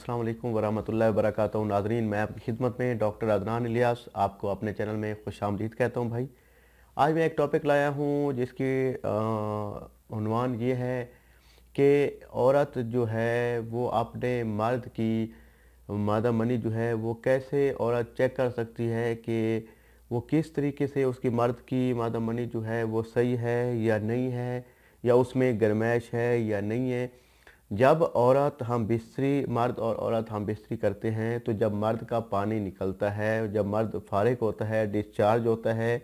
अस्सलाम वालेकुम वरहमतुल्लाहि वबरकातुहू। नाज़रीन, मैं आपकी खिदमत में डॉक्टर अदनान इलियास आपको अपने चैनल में खुशामदीद कहता हूँ। भाई, आज मैं एक टॉपिक लाया हूँ जिसकी उन्वान ये है कि औरत जो है वो अपने मर्द की मादा मनी जो है वो कैसे औरत चेक कर सकती है कि वो किस तरीके से उसकी मर्द की मादा मनी जो है वो सही है या नहीं है, या उसमें गर्माइश है या नहीं है। जब औरत हम बिस्तरी मर्द और औरत हम बिस्तरी करते हैं तो जब मर्द का पानी निकलता है, जब मर्द फारिग होता है, डिस्चार्ज होता है,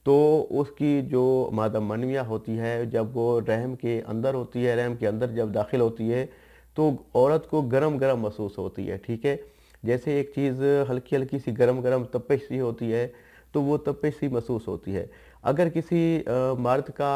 तो उसकी जो मादा मनविया होती है जब वो रहम के अंदर होती है, रहम के अंदर जब दाखिल होती है तो औरत को गरम गरम महसूस होती है। ठीक है, जैसे एक चीज़ हल्की हल्की सी गरम गरम तपिश सी होती है तो वो तपिश सी महसूस होती है। अगर किसी मर्द का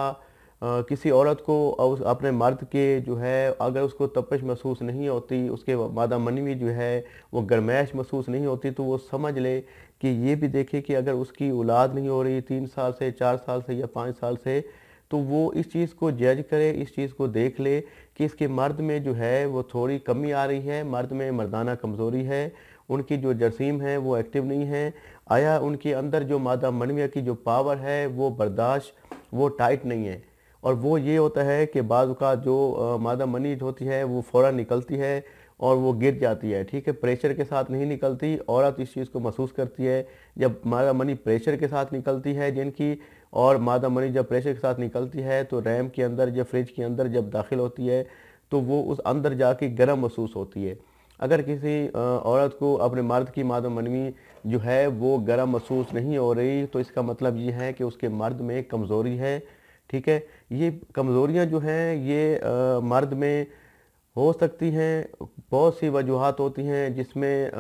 किसी औरत को अपने मर्द के जो है अगर उसको तपिश महसूस नहीं होती, उसके मादा मनवी जो है वो गर्माइश महसूस नहीं होती, तो वो समझ ले कि ये भी देखे कि अगर उसकी औलाद नहीं हो रही 3 साल से, 4 साल से या 5 साल से, तो वो इस चीज़ को जज करे, इस चीज़ को देख ले कि इसके मर्द में जो है वो थोड़ी कमी आ रही है, मर्द में मर्दाना कमज़ोरी है, उनकी जो जरासीम है वो एक्टिव नहीं है, आया उनके अंदर जो मादा मनविया की जो पावर है वो बर्दाश्त वो टाइट नहीं है। और वो ये होता है कि बाज़ का जो मादा मनी होती है वो फ़ौरन निकलती है और वो गिर जाती है। ठीक है, प्रेशर के साथ नहीं निकलती। औरत इस चीज़ को महसूस करती है जब मादा मनी प्रेशर के साथ निकलती है जिनकी, और मादा मनी जब प्रेशर के साथ निकलती है तो रैम के अंदर जब फ्रिज के अंदर जब दाखिल होती है तो वो उस अंदर जाके गर्म महसूस होती है। अगर किसी औरत को अपने मर्द की मादा मनवी जो है वो गर्म महसूस नहीं हो रही तो इसका मतलब ये है कि उसके मर्द में कमज़ोरी है। ठीक है, ये कमज़ोरियाँ जो हैं ये मर्द में हो सकती हैं, बहुत सी वजूहात होती हैं जिसमें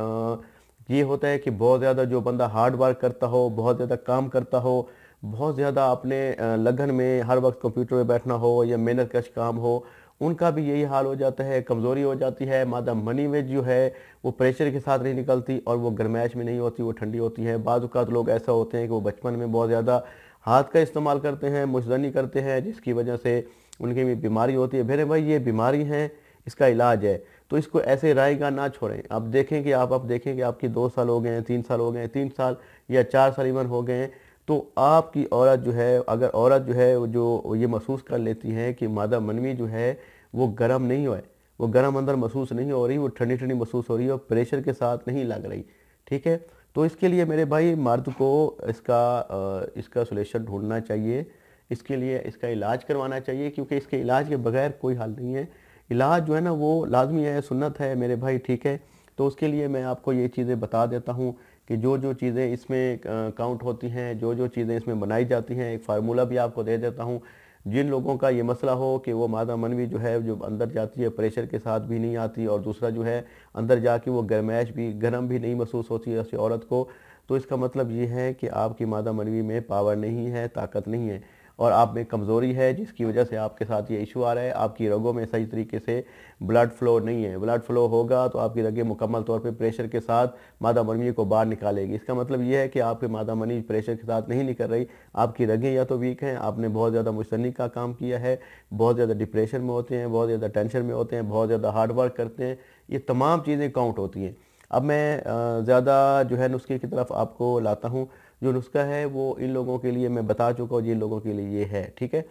ये होता है कि बहुत ज़्यादा जो बंदा हार्ड वर्क करता हो, बहुत ज़्यादा काम करता हो, बहुत ज़्यादा अपने लगन में हर वक्त कंप्यूटर में बैठना हो या मेहनत कश काम हो, उनका भी यही हाल हो जाता है, कमज़ोरी हो जाती है। मादा मनी में जो है वो प्रेशर के साथ नहीं निकलती और वो गर्माइश में नहीं होती, वो ठंडी होती है। बाज़ औक़ात लोग ऐसा होते हैं कि वो बचपन में बहुत ज़्यादा हाथ का इस्तेमाल करते हैं, मुशदनी करते हैं, जिसकी वजह से उनकी भी बीमारी होती है। मेरे भाई, ये बीमारी है, इसका इलाज है, तो इसको ऐसे रायगा ना छोड़ें। अब देखें कि आप देखें कि आपकी 2 साल हो गए हैं, 3 साल हो गए हैं, 3 साल या 4 साल इवन हो गए हैं, तो आपकी औरत जो है, अगर औरत जो है वो जो ये महसूस कर लेती है कि मादा मनवी जो है वो गर्म नहीं है, वो गर्म अंदर महसूस नहीं हो रही, वो ठंडी ठंडी महसूस हो रही है और प्रेशर के साथ नहीं लग रही। ठीक है, तो इसके लिए मेरे भाई मर्द को इसका सॉल्यूशन ढूंढना चाहिए, इसके लिए इसका इलाज करवाना चाहिए, क्योंकि इसके इलाज के बगैर कोई हल नहीं है। इलाज जो है ना वो लाजमी है, सुन्नत है मेरे भाई। ठीक है, तो उसके लिए मैं आपको ये चीज़ें बता देता हूँ कि जो जो चीज़ें इसमें काउंट होती हैं, जो जो चीज़ें इसमें बनाई जाती हैं, एक फार्मूला भी आपको दे देता हूँ। जिन लोगों का ये मसला हो कि वो मादा मनवी जो है जो अंदर जाती है प्रेशर के साथ भी नहीं आती, और दूसरा जो है अंदर जाके वो गर्माइश भी गर्म भी नहीं महसूस होती है ऐसी औरत को, तो इसका मतलब ये है कि आपकी मादा मनवी में पावर नहीं है, ताकत नहीं है, और आप में कमज़ोरी है, जिसकी वजह से आपके साथ ये इशू आ रहा है। आपकी रगों में सही तरीके से ब्लड फ्लो नहीं है। ब्लड फ्लो होगा तो आपकी रगें मुकम्मल तौर पे प्रेशर के साथ मादा मनवी को बाहर निकालेगी। इसका मतलब ये है कि आपकी मादा मनवी प्रेशर के साथ नहीं निकल रही, आपकी रगें या तो वीक हैं, आपने बहुत ज़्यादा मुस्तनी का काम किया है, बहुत ज़्यादा डिप्रेशन में होते हैं, बहुत ज़्यादा टेंशन में होते हैं, बहुत ज़्यादा हार्ड वर्क करते हैं, ये तमाम चीज़ें काउंट होती हैं। अब मैं ज़्यादा जो है नुस्खे की तरफ आपको लाता हूँ। जो नुस्खा है वो इन लोगों के लिए मैं बता चुका हूँ, जिन लोगों के लिए ये है। ठीक है,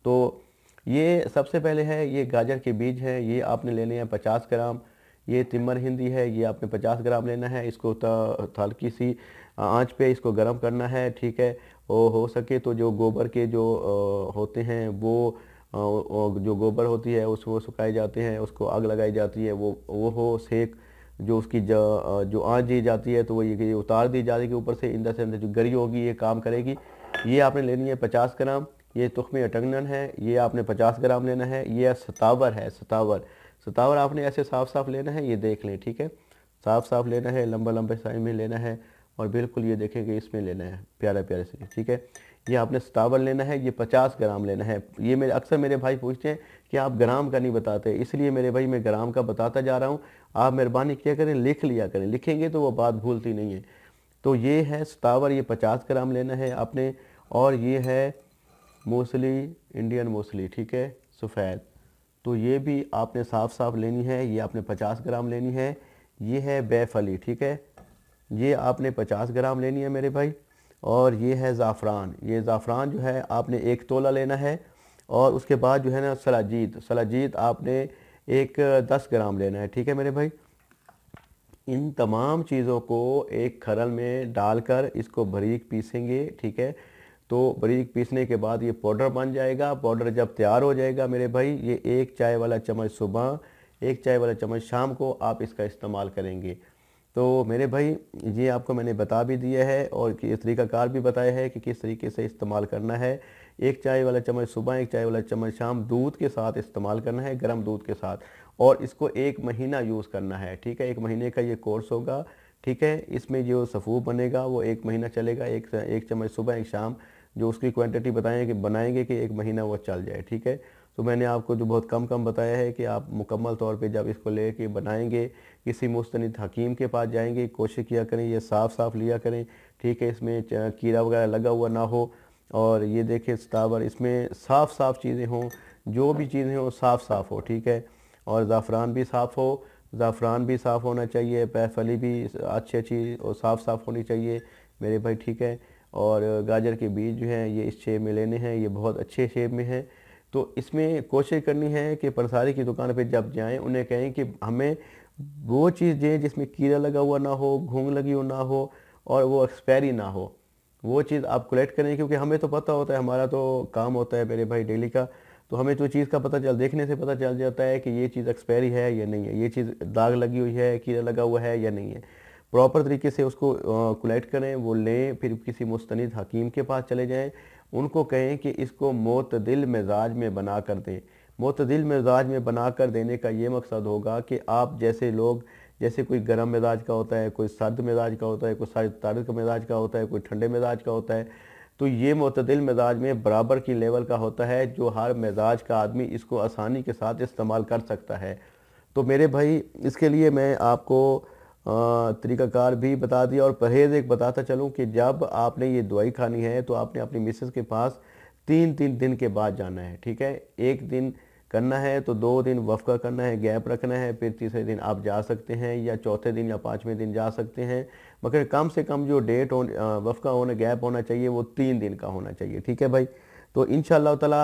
तो ये सबसे पहले है, ये गाजर के बीज हैं, ये आपने लेने हैं 50 ग्राम। ये तिमर हिंदी है, ये आपने 50 ग्राम लेना है। इसको हल्की सी आंच पे इसको गर्म करना है। ठीक है, और हो सके तो जो गोबर के जो होते हैं वो जो गोबर होती है उसको सुखाए जाते हैं, उसको आग लगाई जाती है, वो हो सेक, जो उसकी जो आँच दी जाती है तो वो ये उतार दी जाएगी ऊपर से, इंदर से अंदर जो गरी होगी ये काम करेगी। ये आपने लेनी है 50 ग्राम। ये तुख्मी अटंगन है, ये आपने 50 ग्राम लेना है। ये सतावर है, सतावर, सतावर आपने ऐसे साफ साफ लेना है, ये देख लें। ठीक है, साफ साफ लेना है, लंबा लंबे साइज में लेना है, और बिल्कुल ये देखेंगे इसमें लेना है प्यारे प्यारे से। ठीक है, ये आपने सतावर लेना है, ये 50 ग्राम लेना है। ये मेरे भाई पूछते हैं कि आप ग्राम का नहीं बताते, इसलिए मेरे भाई मैं ग्राम का बताता जा रहा हूँ। आप मेहरबानी क्या करें, लिख लिया करें, लिखेंगे तो वो बात भूलती नहीं है। तो ये है सतावर, ये 50 ग्राम लेना है आपने। और ये है मूसली, इंडियन मूसली। ठीक है, सफ़ेद, तो ये भी आपने साफ साफ लेनी है, ये आपने 50 ग्राम लेनी है। ये है बैफली, ठीक है, ये आपने 50 ग्राम लेनी है मेरे भाई। और ये है ज़ाफ़रान, ये ज़ाफ़रान जो है आपने 1 तोला लेना है। और उसके बाद जो है ना सलाजीत, सलाजीत आपने एक 10 ग्राम लेना है, ठीक है मेरे भाई। इन तमाम चीज़ों को एक खरल में डालकर इसको बारीक पीसेंगे, ठीक है। तो बारीक पीसने के बाद ये पाउडर बन जाएगा। पाउडर जब तैयार हो जाएगा मेरे भाई, ये 1 चाय वाला चम्मच सुबह, 1 चाय वाला चम्मच शाम को आप इसका इस्तेमाल करेंगे। तो मेरे भाई ये आपको मैंने बता भी दिया है और कि तरीक़ाकार भी बताया है कि किस तरीके से इस्तेमाल करना है। 1 चाय वाला चम्मच सुबह, 1 चाय वाला चम्मच शाम दूध के साथ इस्तेमाल करना है, गर्म दूध के साथ। और इसको 1 महीना यूज़ करना है, ठीक है। 1 महीने का ये कोर्स होगा, ठीक है। इसमें जो सफ़ूफ बनेगा वो 1 महीना चलेगा, एक चम्मच सुबह, 1 शाम, जो उसकी क्वांटिटी बनाएंगे कि 1 महीना वो चल जाए, ठीक है। तो मैंने आपको जो बहुत कम बताया है कि आप मुकम्मल तौर पे जब इसको लेके बनाएंगे, किसी मुस्तनिद हकीम के पास जाएंगे, कोशिश किया करें ये साफ़ लिया करें, ठीक है। इसमें कीड़ा वगैरह लगा हुआ ना हो। और ये देखें सतावर, इसमें साफ़ चीज़ें हों, जो भी चीज़ें हों साफ़ हो, ठीक है। और ज़ाफ़रान भी साफ़ हो, ज़ाफ़रान भी साफ़ होना चाहिए, बैफली भी अच्छी और साफ़ होनी चाहिए मेरे भाई, ठीक है। और गाजर के बीज जो हैं ये इस शेप में लेने हैं, ये बहुत अच्छे शेप में हैं। तो इसमें कोशिश करनी है कि पंसारी की दुकान पे जब जाएं उन्हें कहें कि हमें वो चीज़ दें जिसमें कीड़ा लगा हुआ ना हो, घूंघ लगी हो ना हो और वो एक्सपायरी ना हो। वो चीज़ आप कलेक्ट करें, क्योंकि हमें तो पता होता है, हमारा तो काम होता है मेरे भाई डेली का। तो हमें तो चीज़ का देखने से पता चल जाता है कि ये चीज़ एक्सपायरी है या नहीं है, ये चीज़ दाग लगी हुई है, कीड़ा लगा हुआ है या नहीं है। प्रॉपर तरीके से उसको कलेक्ट करें, वो लें, फिर किसी मुस्तनिद हकीम के पास चले जाएं, उनको कहें कि इसको मोतदिल मिजाज में बना कर दें। मोतदिल मिजाज में बना कर देने का ये मकसद होगा कि आप जैसे लोग, जैसे कोई गर्म मिजाज का होता है, कोई सर्द मिजाज का होता है, कोई सर्द मिजाज का होता है, कोई ठंडे मिजाज का होता है, तो ये मोतदिल मिजाज में बराबर की लेवल का होता है, जो हर मिजाज का आदमी इसको आसानी के साथ इस्तेमाल कर सकता है। तो मेरे भाई इसके लिए मैं आपको तरीक़ाकार भी बता दिया और परहेज़ एक बताता चलूँ कि जब आपने ये दवाई खानी है तो आपने अपनी मिसेस के पास 3 दिन के बाद जाना है, ठीक है। 1 दिन करना है तो 2 दिन वफ़क़ा करना है, गैप रखना है, फिर तीसरे दिन आप जा सकते हैं या चौथे दिन या 5वें दिन जा सकते हैं। मगर कम से कम जो वफ़क़ा होना, गैप होना चाहिए वो 3 दिन का होना चाहिए, ठीक है भाई। तो इंशाअल्लाह ताला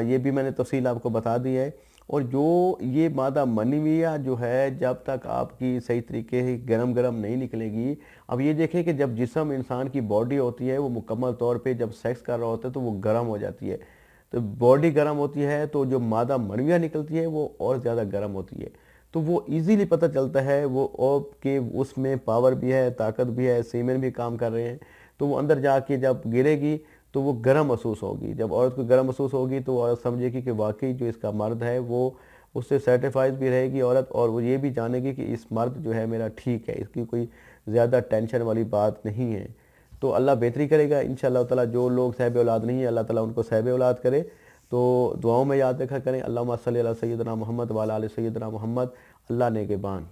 ये भी मैंने तफ़सील आपको बता दी है। और जो ये मादा मनीविया जो है, जब तक आपकी सही तरीके से गरम नहीं निकलेगी। अब ये देखें कि जब जिस्म इंसान की बॉडी होती है वो मुकम्मल तौर पे जब सेक्स कर रहा होता है तो वो गर्म हो जाती है। तो बॉडी गर्म होती है तो जो मादा मनीविया निकलती है वो और ज़्यादा गर्म होती है। तो वो इजीली पता चलता है वो और कि उसमें पावर भी है, ताकत भी है, सीमेन भी काम कर रहे हैं। तो वो अंदर जाके जब गिरेगी तो वो गर्म महसूस होगी। जब औरत को गर्म महसूस होगी तो औरत समझेगी कि वाकई जो इसका मर्द है वो उससे सेटिस्फाइड भी रहेगी औरत, और वो ये भी जानेगी कि इस मर्द जो है मेरा ठीक है, इसकी कोई ज़्यादा टेंशन वाली बात नहीं है। तो अल्लाह बेहतरी करेगा इंशाअल्लाह ताला। जो लोग साहिब औलाद नहीं है, अल्लाह ताला उनको साहिब औलाद करे। तो दुआओं में याद रखा करें, अल्लाहुम्मा सल्ली अला सय्यिदना मुहम्मद व अला आलि सय्यिदना मुहम्मद। अल्लाह नेगेबान।